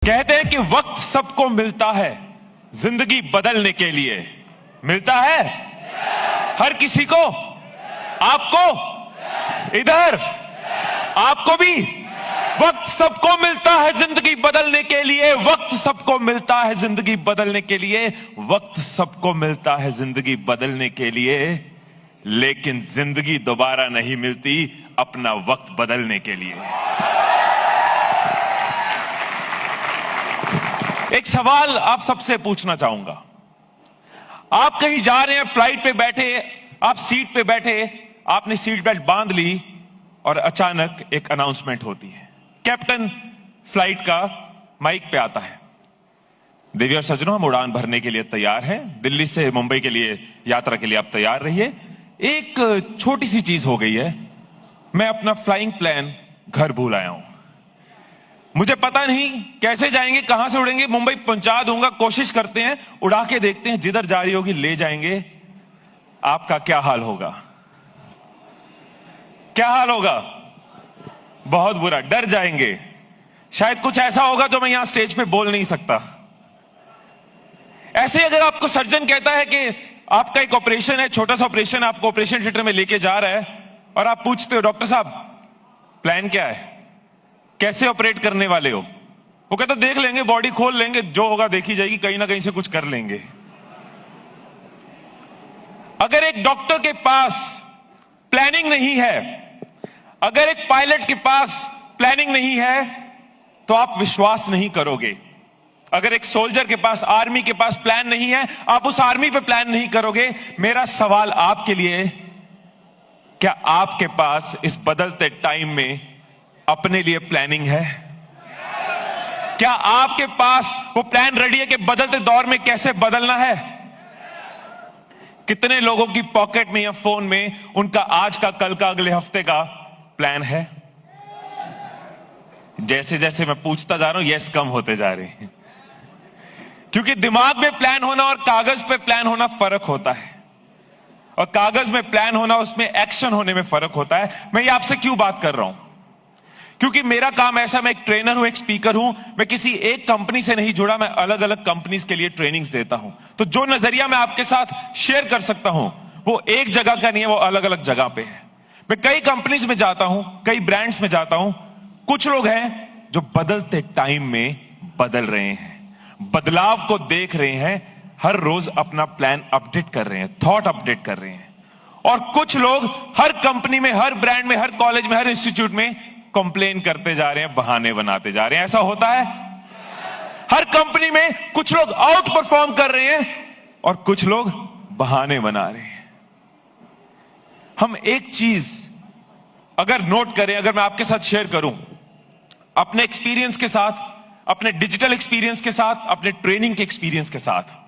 कहते हैं कि वक्त सबको मिलता है जिंदगी बदलने के लिए। मिलता है हर किसी को, आपको, इधर आपको भी। वक्त सबको मिलता है जिंदगी बदलने के लिए, वक्त सबको मिलता है जिंदगी बदलने के लिए, वक्त सबको मिलता है जिंदगी बदलने के लिए, लेकिन जिंदगी दोबारा नहीं मिलती अपना वक्त बदलने के लिए। एक सवाल आप सबसे पूछना चाहूंगा। आप कहीं जा रहे हैं, फ्लाइट पे बैठे, आप सीट पे बैठे, आपने सीट बेल्ट बांध ली और अचानक एक अनाउंसमेंट होती है। कैप्टन फ्लाइट का माइक पे आता है, देवी और सज्जनों, हम उड़ान भरने के लिए तैयार हैं, दिल्ली से मुंबई के लिए यात्रा के लिए आप तैयार रहिए। एक छोटी सी चीज हो गई है, मैं अपना फ्लाइंग प्लान घर भूल आया हूं। मुझे पता नहीं कैसे जाएंगे, कहां से उड़ेंगे, मुंबई पहुंचा दूंगा, कोशिश करते हैं, उड़ा के देखते हैं, जिधर जा रही होगी ले जाएंगे। आपका क्या हाल होगा? क्या हाल होगा? बहुत बुरा, डर जाएंगे। शायद कुछ ऐसा होगा जो मैं यहां स्टेज पे बोल नहीं सकता। ऐसे अगर आपको सर्जन कहता है कि आपका एक ऑपरेशन है, छोटा सा ऑपरेशन, आपको ऑपरेशन थिएटर में लेके जा रहा है, और आप पूछते हो डॉक्टर साहब प्लान क्या है, कैसे ऑपरेट करने वाले हो? वो कहता देख लेंगे, बॉडी खोल लेंगे, जो होगा देखी जाएगी, कहीं ना कहीं से कुछ कर लेंगे। अगर एक डॉक्टर के पास प्लानिंग नहीं है, अगर एक पायलट के पास प्लानिंग नहीं है, तो आप विश्वास नहीं करोगे। अगर एक सोल्जर के पास, आर्मी के पास प्लान नहीं है, आप उस आर्मी पे प्लान नहीं करोगे। मेरा सवाल आपके लिए, क्या आपके पास इस बदलते टाइम में अपने लिए प्लानिंग है? क्या आपके पास वो प्लान रेडी है कि बदलते दौर में कैसे बदलना है? कितने लोगों की पॉकेट में या फोन में उनका आज का, कल का, अगले हफ्ते का प्लान है? जैसे जैसे मैं पूछता जा रहा हूं, यस कम होते जा रहे हैं, क्योंकि दिमाग में प्लान होना और कागज पे प्लान होना फर्क होता है, और कागज में प्लान होना, उसमें एक्शन होने में फर्क होता है। मैं ये आपसे क्यों बात कर रहा हूं? क्योंकि मेरा काम ऐसा, मैं एक ट्रेनर हूं, एक स्पीकर हूं, मैं किसी एक कंपनी से नहीं जुड़ा, मैं अलग अलग कंपनीज के लिए ट्रेनिंग्स देता हूं। तो जो नजरिया मैं आपके साथ शेयर कर सकता हूं वो एक जगह का नहीं है, वो अलग अलग जगह पे है। मैं कई कंपनीज में जाता हूं, कई ब्रांड्स में जाता हूं। कुछ लोग हैं जो बदलते टाइम में बदल रहे हैं, बदलाव को देख रहे हैं, हर रोज अपना प्लान अपडेट कर रहे हैं, थॉट अपडेट कर रहे हैं। और कुछ लोग हर कंपनी में, हर ब्रांड में, हर कॉलेज में, हर इंस्टीट्यूट में कंप्लेन करते जा रहे हैं, बहाने बनाते जा रहे हैं। ऐसा होता है हर कंपनी में। कुछ लोग आउट परफॉर्म कर रहे हैं और कुछ लोग बहाने बना रहे हैं। हम एक चीज अगर नोट करें, अगर मैं आपके साथ शेयर करूं, अपने एक्सपीरियंस के साथ, अपने डिजिटल एक्सपीरियंस के साथ, अपने ट्रेनिंग के एक्सपीरियंस के साथ,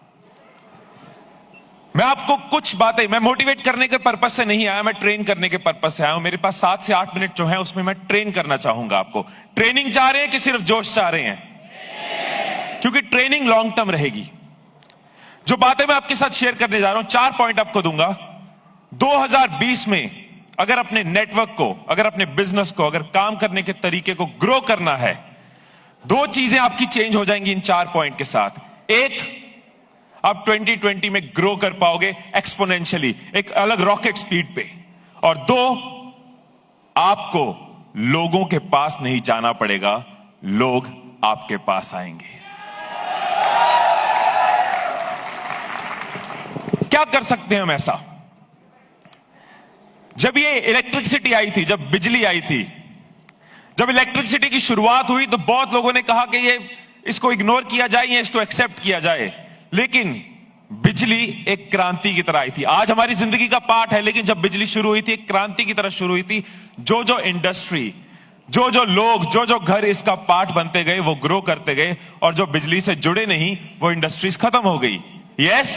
मैं आपको कुछ बातें, मैं मोटिवेट करने के पर्पस से नहीं आया, मैं ट्रेन करने के पर्पस से आया हूं। मेरे पास 7 से 8 मिनट जो है उसमें मैं ट्रेन करना चाहूंगा आपको। ट्रेनिंग चाह रहे हैं कि सिर्फ जोश चाह रहे हैं? क्योंकि ट्रेनिंग लॉन्ग टर्म रहेगी। जो बातें मैं आपके साथ शेयर करने जा रहा हूं, 4 पॉइंट आपको दूंगा। 2020 में अगर अपने नेटवर्क को, अगर अपने बिजनेस को, अगर काम करने के तरीके को ग्रो करना है, 2 चीजें आपकी चेंज हो जाएंगी इन 4 पॉइंट के साथ। एक, आप 2020 में ग्रो कर पाओगे एक्सपोनेंशियली, एक अलग रॉकेट स्पीड पे। और 2, आपको लोगों के पास नहीं जाना पड़ेगा, लोग आपके पास आएंगे। क्या कर सकते हैं हम ऐसा? जब ये इलेक्ट्रिसिटी आई थी, जब बिजली आई थी, जब इलेक्ट्रिसिटी की शुरुआत हुई, तो बहुत लोगों ने कहा कि ये इसको इग्नोर किया जाए या इसको एक्सेप्ट किया जाए। लेकिन बिजली एक क्रांति की तरह आई थी। आज हमारी जिंदगी का पार्ट है, लेकिन जब बिजली शुरू हुई थी, एक क्रांति की तरह शुरू हुई थी। जो जो इंडस्ट्री, जो जो लोग, जो जो घर इसका पार्ट बनते गए, वो ग्रो करते गए, और जो बिजली से जुड़े नहीं, वो इंडस्ट्रीज खत्म हो गई। यस,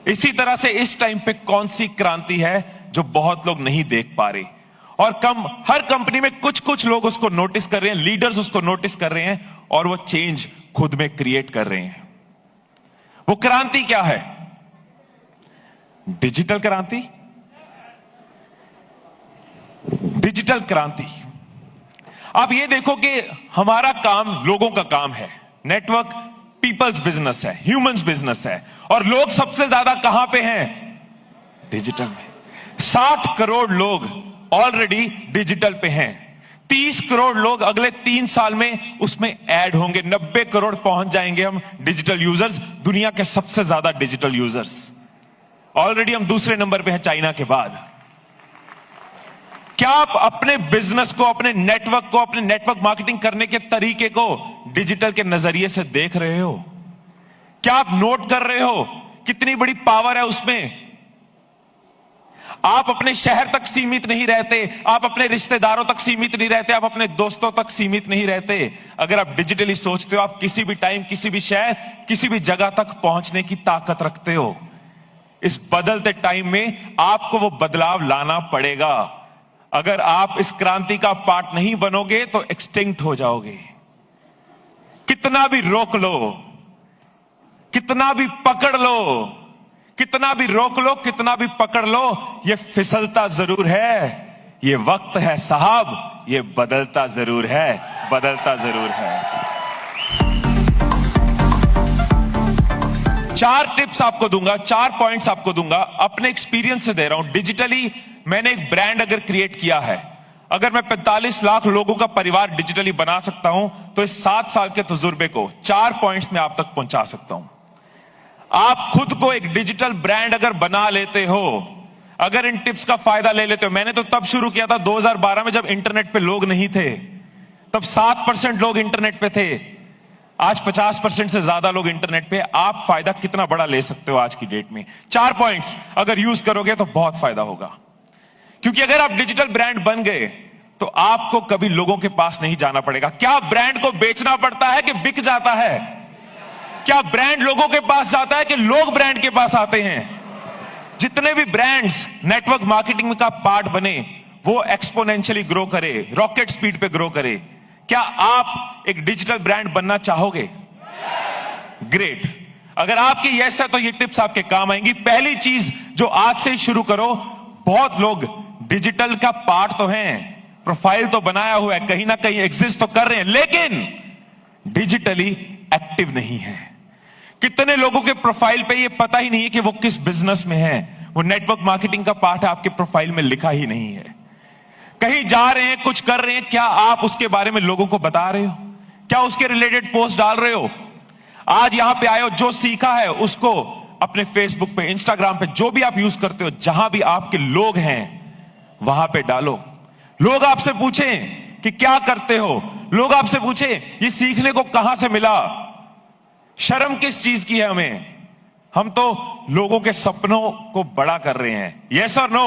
इसी तरह से इस टाइम पे कौन सी क्रांति है जो बहुत लोग नहीं देख पा रहे, और हर कंपनी में कुछ कुछ लोग उसको नोटिस कर रहे हैं, लीडर्स उसको नोटिस कर रहे हैं, और वो चेंज खुद में क्रिएट कर रहे हैं। वो क्रांति क्या है? डिजिटल क्रांति। डिजिटल क्रांति। आप ये देखो कि हमारा काम लोगों का काम है, नेटवर्क पीपल्स बिजनेस है, ह्यूमंस बिजनेस है, और लोग सबसे ज्यादा कहां पे हैं? डिजिटल में। 60 करोड़ लोग ऑलरेडी डिजिटल पे हैं। 30 करोड़ लोग अगले 3 साल में उसमें ऐड होंगे। 90 करोड़ पहुंच जाएंगे हम डिजिटल यूजर्स, दुनिया के सबसे ज्यादा डिजिटल यूजर्स। ऑलरेडी हम दूसरे नंबर पे हैं चाइना के बाद। क्या आप अपने बिजनेस को, अपने नेटवर्क को, अपने नेटवर्क मार्केटिंग करने के तरीके को डिजिटल के नजरिए से देख रहे हो? क्या आप नोट कर रहे हो कितनी बड़ी पावर है उसमें? आप अपने शहर तक सीमित नहीं रहते, आप अपने रिश्तेदारों तक सीमित नहीं रहते, आप अपने दोस्तों तक सीमित नहीं रहते। अगर आप डिजिटली सोचते हो, आप किसी भी टाइम, किसी भी शहर, किसी भी जगह तक पहुंचने की ताकत रखते हो। इस बदलते टाइम में आपको वो बदलाव लाना पड़ेगा। अगर आप इस क्रांति का पार्ट नहीं बनोगे तो एक्सटिंक्ट हो जाओगे। कितना भी रोक लो, कितना भी पकड़ लो, कितना भी रोक लो, कितना भी पकड़ लो, ये फिसलता जरूर है। ये वक्त है साहब, ये बदलता जरूर है, बदलता जरूर है। 4 टिप्स आपको दूंगा, 4 पॉइंट्स आपको दूंगा, अपने एक्सपीरियंस से दे रहा हूं। डिजिटली मैंने एक ब्रांड अगर क्रिएट किया है, अगर मैं 45 लाख लोगों का परिवार डिजिटली बना सकता हूं, तो इस 7 साल के तजुर्बे को 4 पॉइंट्स में आप तक पहुंचा सकता हूं। आप खुद को एक डिजिटल ब्रांड अगर बना लेते हो, अगर इन टिप्स का फायदा ले लेते हो। मैंने तो तब शुरू किया था 2012 में, जब इंटरनेट पे लोग नहीं थे। तब 7% लोग इंटरनेट पे थे, आज 50% से ज्यादा लोग इंटरनेट पे। आप फायदा कितना बड़ा ले सकते हो आज की डेट में? 4 पॉइंट्स अगर यूज करोगे तो बहुत फायदा होगा। क्योंकि अगर आप डिजिटल ब्रांड बन गए तो आपको कभी लोगों के पास नहीं जाना पड़ेगा। क्या ब्रांड को बेचना पड़ता है कि बिक जाता है? क्या ब्रांड लोगों के पास जाता है कि लोग ब्रांड के पास आते हैं? जितने भी ब्रांड्स नेटवर्क मार्केटिंग का पार्ट बने, वो एक्सपोनेंशियली ग्रो करे, रॉकेट स्पीड पे ग्रो करे। क्या आप एक डिजिटल ब्रांड बनना चाहोगे? ग्रेट। अगर आपकी यस है तो ये टिप्स आपके काम आएंगी। पहली चीज जो आज से ही शुरू करो, बहुत लोग डिजिटल का पार्ट तो हैं, प्रोफाइल तो बनाया हुआ है, कहीं ना कहीं एग्जिस्ट तो कर रहे हैं, लेकिन डिजिटली एक्टिव नहीं है। कितने लोगों के प्रोफाइल पे ये पता ही नहीं है कि वो किस बिजनेस में है, वो नेटवर्क मार्केटिंग का पार्ट है, आपके प्रोफाइल में लिखा ही नहीं है। कहीं जा रहे हैं, कुछ कर रहे हैं, क्या आप उसके बारे में लोगों को बता रहे हो? क्या उसके रिलेटेड पोस्ट डाल रहे हो? आज यहां पे आए हो, जो सीखा है उसको अपने फेसबुक पे, इंस्टाग्राम पे, जो भी आप यूज करते हो, जहां भी आपके लोग हैं वहां पे डालो। लोग आपसे पूछें कि क्या करते हो, लोग आपसे पूछें ये सीखने को कहां से मिला। शर्म किस चीज की है हमें? हम तो लोगों के सपनों को बड़ा कर रहे हैं। यस और नो?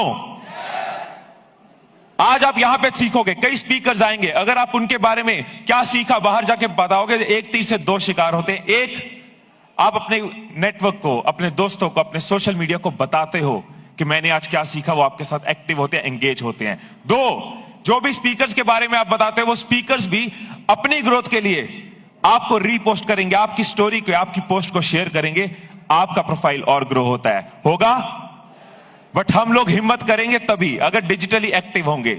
आज आप यहां पे सीखोगे, कई स्पीकर्स आएंगे, अगर आप उनके बारे में क्या सीखा बाहर जाके बताओगे, 1 तीर से 2 शिकार होते हैं। एक, आप अपने नेटवर्क को, अपने दोस्तों को, अपने सोशल मीडिया को बताते हो कि मैंने आज क्या सीखा, वो आपके साथ एक्टिव होते हैं, एंगेज होते हैं। 2, जो भी स्पीकर्स के बारे में आप बताते हो, वो स्पीकर्स भी अपनी ग्रोथ के लिए आपको रीपोस्ट करेंगे, आपकी स्टोरी को, आपकी पोस्ट को शेयर करेंगे, आपका प्रोफाइल और ग्रो होता है। होगा? बट हम लोग हिम्मत करेंगे तभी अगर डिजिटली एक्टिव होंगे।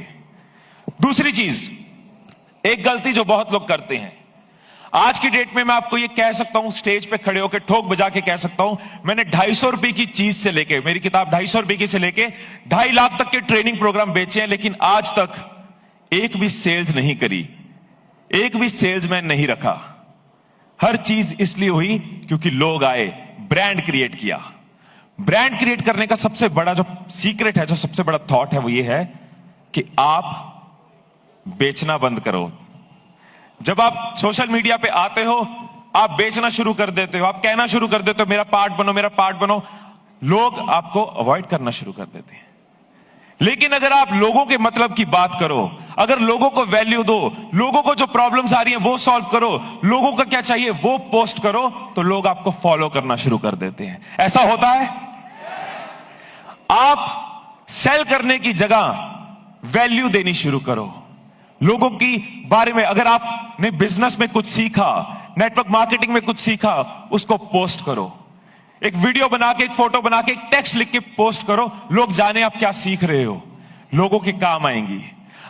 दूसरी चीज, एक गलती जो बहुत लोग करते हैं, आज की डेट में मैं आपको ये कह सकता हूं, स्टेज पे खड़े होकर ठोक बजा के कह सकता हूं, मैंने 250 रुपए की चीज से लेके, मेरी किताब 250 रुपए की से लेके 2.5 लाख तक के ट्रेनिंग प्रोग्राम बेचे हैं, लेकिन आज तक एक भी सेल्स नहीं करी, एक भी सेल्समैन नहीं रखा। हर चीज इसलिए हुई क्योंकि लोग आए, ब्रांड क्रिएट किया। ब्रांड क्रिएट करने का सबसे बड़ा जो सीक्रेट है, जो सबसे बड़ा थॉट है, वो ये है कि आप बेचना बंद करो। जब आप सोशल मीडिया पे आते हो, आप बेचना शुरू कर देते हो, आप कहना शुरू कर देते हो मेरा पार्ट बनो, मेरा पार्ट बनो, लोग आपको अवॉइड करना शुरू कर देते हैं। लेकिन अगर आप लोगों के मतलब की बात करो, अगर लोगों को वैल्यू दो, लोगों को जो प्रॉब्लम्स आ रही हैं वो सॉल्व करो, लोगों का क्या चाहिए वो पोस्ट करो, तो लोग आपको फॉलो करना शुरू कर देते हैं। ऐसा होता है? आप सेल करने की जगह वैल्यू देनी शुरू करो। लोगों की बारे में, अगर आपने बिजनेस में कुछ सीखा, नेटवर्क मार्केटिंग में कुछ सीखा, उसको पोस्ट करो। एक वीडियो बना के, एक फोटो बना के, एक टेक्स्ट लिख के पोस्ट करो, लोग जाने आप क्या सीख रहे हो, लोगों के काम आएंगी।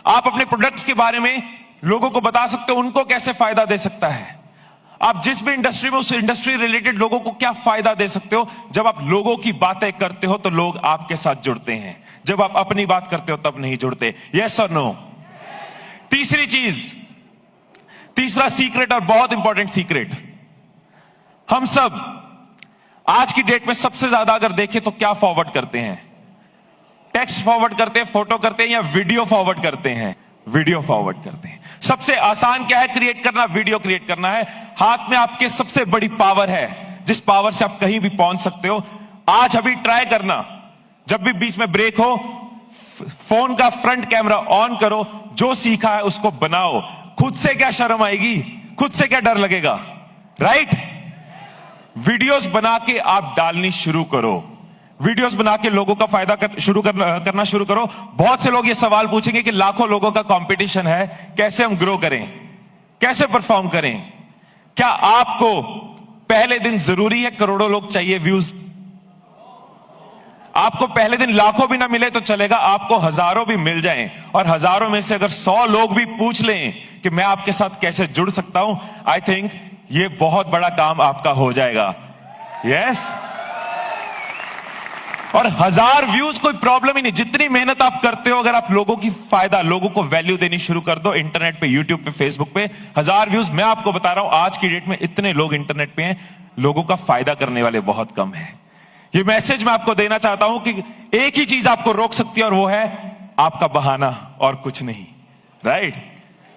आप अपने प्रोडक्ट्स के बारे में लोगों को बता सकते हो उनको कैसे फायदा दे सकता है। आप जिस भी इंडस्ट्री में, उस इंडस्ट्री रिलेटेड लोगों को क्या फायदा दे सकते हो। जब आप लोगों की बातें करते हो तो लोग आपके साथ जुड़ते हैं, जब आप अपनी बात करते हो तब नहीं जुड़ते। यस और नो। तीसरी चीज, तीसरा सीक्रेट और बहुत इंपॉर्टेंट सीक्रेट, हम सब आज की डेट में सबसे ज्यादा अगर देखें तो क्या फॉरवर्ड करते हैं? टेक्स्ट फॉरवर्ड करते हैं, फोटो करते हैं, या वीडियो फॉरवर्ड करते हैं? वीडियो फॉरवर्ड करते हैं। सबसे आसान क्या है क्रिएट करना? वीडियो क्रिएट करना है। हाथ में आपके सबसे बड़ी पावर है, जिस पावर से आप कहीं भी पहुंच सकते हो। आज अभी ट्राई करना, जब भी बीच में ब्रेक हो, फोन का फ्रंट कैमरा ऑन करो, जो सीखा है उसको बनाओ। खुद से क्या शर्म आएगी, खुद से क्या डर लगेगा, राइट? वीडियोस बना के आप डालनी शुरू करो, वीडियोस बना के लोगों का फायदा करना शुरू करो। बहुत से लोग ये सवाल पूछेंगे कि लाखों लोगों का कंपटीशन है, कैसे हम ग्रो करें, कैसे परफॉर्म करें? क्या आपको पहले दिन जरूरी है करोड़ों लोग चाहिए व्यूज? आपको पहले दिन लाखों भी ना मिले तो चलेगा, आपको हजारों भी मिल जाएं, और हजारों में से अगर 100 लोग भी पूछ लें कि मैं आपके साथ कैसे जुड़ सकता हूं, आई थिंक ये बहुत बड़ा काम आपका हो जाएगा। यस। और 1000 व्यूज कोई प्रॉब्लम ही नहीं। जितनी मेहनत आप करते हो, अगर आप लोगों की फायदा, लोगों को वैल्यू देनी शुरू कर दो, इंटरनेट पे, यूट्यूब पे, फेसबुक पे, 1000 व्यूज, मैं आपको बता रहा हूं आज की डेट में इतने लोग इंटरनेट पे हैं, लोगों का फायदा करने वाले बहुत कम है। ये मैसेज मैं आपको देना चाहता हूं कि एक ही चीज आपको रोक सकती है, और वो है आपका बहाना, और कुछ नहीं, राइट?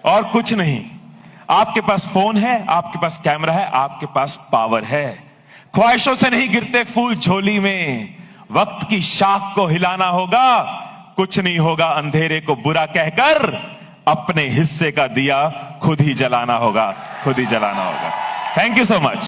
और कुछ नहीं। आपके पास फोन है, आपके पास कैमरा है, आपके पास पावर है। ख्वाहिशों से नहीं गिरते फूल झोली में, वक्त की शाख को हिलाना होगा। कुछ नहीं होगा अंधेरे को बुरा कहकर, अपने हिस्से का दिया खुद ही जलाना होगा, खुद ही जलाना होगा। Thank you so much.